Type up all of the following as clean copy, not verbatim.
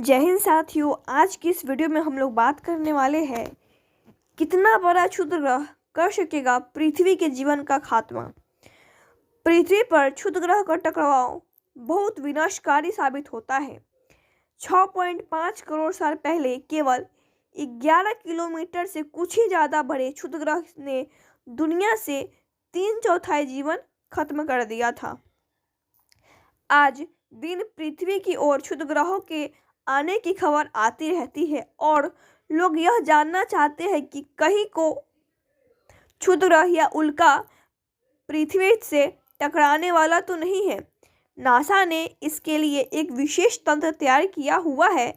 जय हिंद साथियों। आज की इस वीडियो में हम लोग बात करने वाले हैं कितना बड़ा क्षुद्र ग्रह कर सकेगा पृथ्वी के जीवन का खात्मा। पृथ्वी पर क्षुद्र ग्रह का टकराव बहुत विनाशकारी साबित होता है। 6.5 करोड़ साल पहले केवल 11 किलोमीटर से कुछ ही ज़्यादा बड़े क्षुद्र ग्रह ने दुनिया से 3/4 जीवन खत्म कर दिया था। आज दिन पृथ्वी की ओर क्षुद्र ग्रहों के आने की खबर आती रहती है और लोग यह जानना चाहते हैं कि कहीं को क्षुद्र ग्रह या उल्का पृथ्वी से टकराने वाला तो नहीं है। नासा ने इसके लिए एक विशेष तंत्र तैयार किया हुआ है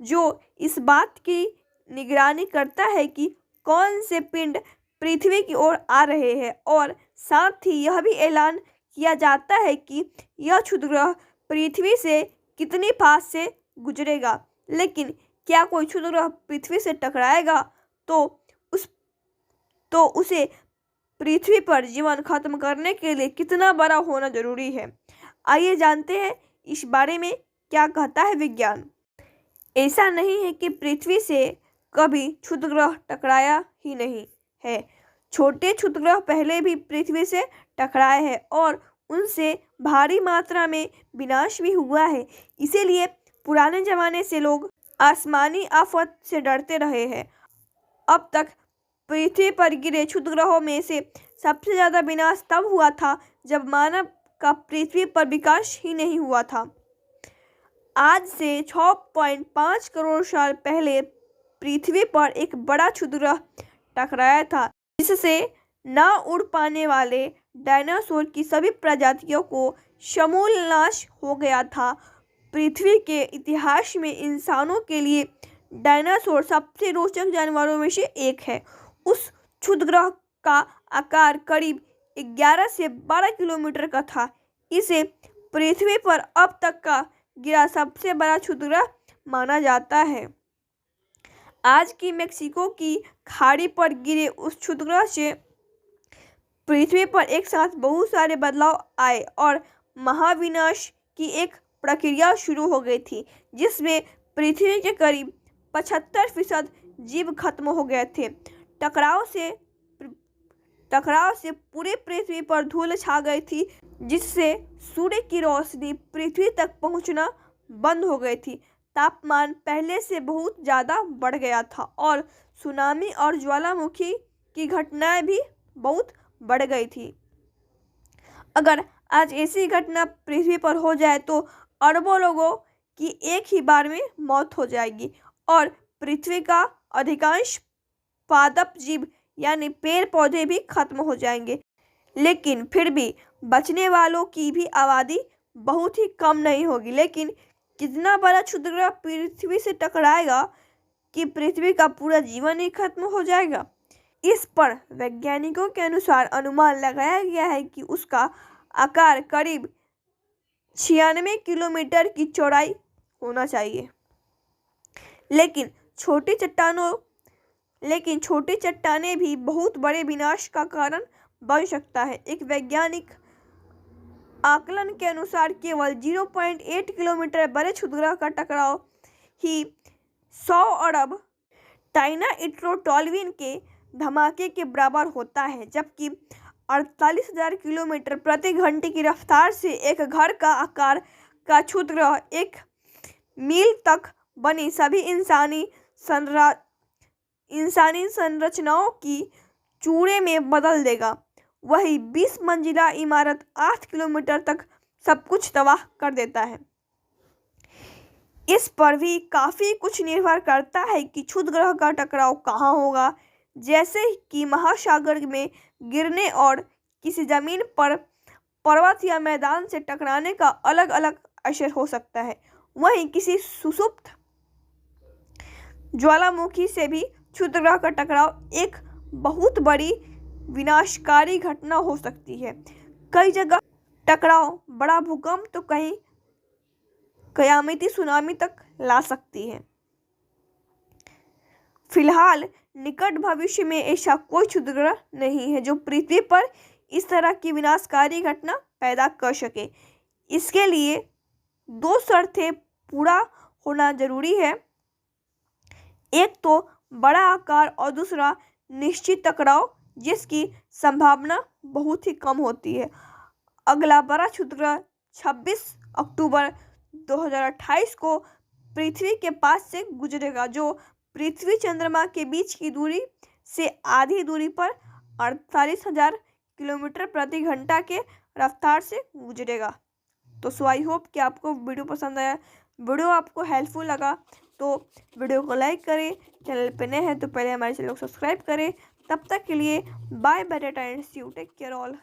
जो इस बात की निगरानी करता है कि कौन से पिंड पृथ्वी की ओर आ रहे हैं और साथ ही यह भी ऐलान किया जाता है कि यह क्षुद्र ग्रह पृथ्वी से कितनी पास से गुजरेगा। लेकिन क्या कोई क्षुद्र ग्रह पृथ्वी से टकराएगा तो उसे पृथ्वी पर जीवन खत्म करने के लिए कितना बड़ा होना जरूरी है। आइए जानते हैं इस बारे में क्या कहता है विज्ञान। ऐसा नहीं है कि पृथ्वी से कभी क्षुद्र ग्रह टकराया ही नहीं है। छोटे क्षुद्र ग्रह पहले भी पृथ्वी से टकराए हैं और उनसे भारी मात्रा में विनाश भी हुआ है। इसीलिए पुराने ज़माने से लोग आसमानी आफत से डरते रहे हैं। अब तक पृथ्वी पर गिरे क्षुद्र ग्रहों में से सबसे ज़्यादा विनाश तब हुआ था जब मानव का पृथ्वी पर विकास ही नहीं हुआ था। आज से 6.5 करोड़ साल पहले पृथ्वी पर एक बड़ा क्षुद्र ग्रह टकराया था जिससे ना उड़ पाने वाले डायनासोर की सभी प्रजातियों को समूल नाश हो गया था। पृथ्वी के इतिहास में इंसानों के लिए डायनासोर सबसे रोचक जानवरों में से एक है। उस क्षुद्र ग्रह का आकार करीब 11 से 12 किलोमीटर का था। इसे पृथ्वी पर अब तक का गिरा सबसे बड़ा क्षुद्र ग्रह माना जाता है। आज की मेक्सिको की खाड़ी पर गिरे उस क्षुद्र ग्रह से पृथ्वी पर एक साथ बहुत सारे बदलाव आए और महाविनाश की एक प्रक्रिया शुरू हो गई थी जिसमें पृथ्वी के करीब 75% जीव खत्म हो गए थे। टकराव से पूरे पृथ्वी पर धूल छा गई थी जिससे सूर्य की रोशनी पृथ्वी तक पहुंचना बंद हो गई थी। तापमान पहले से बहुत ज़्यादा बढ़ गया था और सुनामी और ज्वालामुखी की घटनाएं भी बहुत बढ़ गई थी। अगर आज ऐसी घटना पृथ्वी पर हो जाए तो अरबों लोगों की एक ही बार में मौत हो जाएगी और पृथ्वी का अधिकांश पादप जीव यानी पेड़ पौधे भी खत्म हो जाएंगे। लेकिन फिर भी बचने वालों की भी आबादी बहुत ही कम नहीं होगी। लेकिन कितना बड़ा क्षुद्र ग्रह पृथ्वी से टकराएगा कि पृथ्वी का पूरा जीवन ही खत्म हो जाएगा। इस पर वैज्ञानिकों के अनुसार अनुमान लगाया गया है कि उसका आकार करीब 96 किलोमीटर की चौड़ाई होना चाहिए। लेकिन छोटी चट्टानें भी बहुत बड़े विनाश का कारण बन सकता है। एक वैज्ञानिक आकलन के अनुसार केवल 0.8 किलोमीटर बड़े क्षुद्र ग्रह का टकराव ही 100 अरब टाइनाइट्रोटॉल्विन के धमाके के बराबर होता है, जबकि 48,000 किलोमीटर प्रति घंटे की रफ्तार से एक घर का आकार का क्षुद्र ग्रह 1 मील तक बनी सभी इंसानी संरचनाओं की चूरे में बदल देगा। वही 20 मंजिला इमारत 8 किलोमीटर तक सब कुछ तबाह कर देता है। इस पर भी काफ़ी कुछ निर्भर करता है कि क्षुद्र ग्रह का टकराव कहाँ होगा, जैसे कि महासागर में गिरने और किसी जमीन पर पर्वत या मैदान से टकराने का अलग अलग असर हो सकता है। वहीं किसी सुषुप्त ज्वालामुखी से भी क्षुद्र ग्रह का टकराव एक बहुत बड़ी विनाशकारी घटना हो सकती है। कई जगह टकराव बड़ा भूकंप तो कहीं कयामती सुनामी तक ला सकती है। फिलहाल निकट भविष्य में ऐसा कोई क्षुद्र ग्रह नहीं है जो पृथ्वी पर इस तरह की विनाशकारी घटना पैदा कर सके। इसके लिए 2 शर्तें पूरा होना जरूरी है। एक तो बड़ा आकार और दूसरा निश्चित टकराव जिसकी संभावना बहुत ही कम होती है। अगला बड़ा क्षुद्र 26 अक्टूबर 2028 को पृथ्वी के पास से गुजरेगा, जो पृथ्वी चंद्रमा के बीच की दूरी से आधी दूरी पर 48,000 किलोमीटर प्रति घंटा के रफ्तार से गुजरेगा। तो सो आई होप कि आपको वीडियो पसंद आया, वीडियो आपको हेल्पफुल लगा तो वीडियो को लाइक करें। चैनल पे नए हैं तो पहले हमारे चैनल को सब्सक्राइब करें। तब तक के लिए bye bye tata and see you, take care all.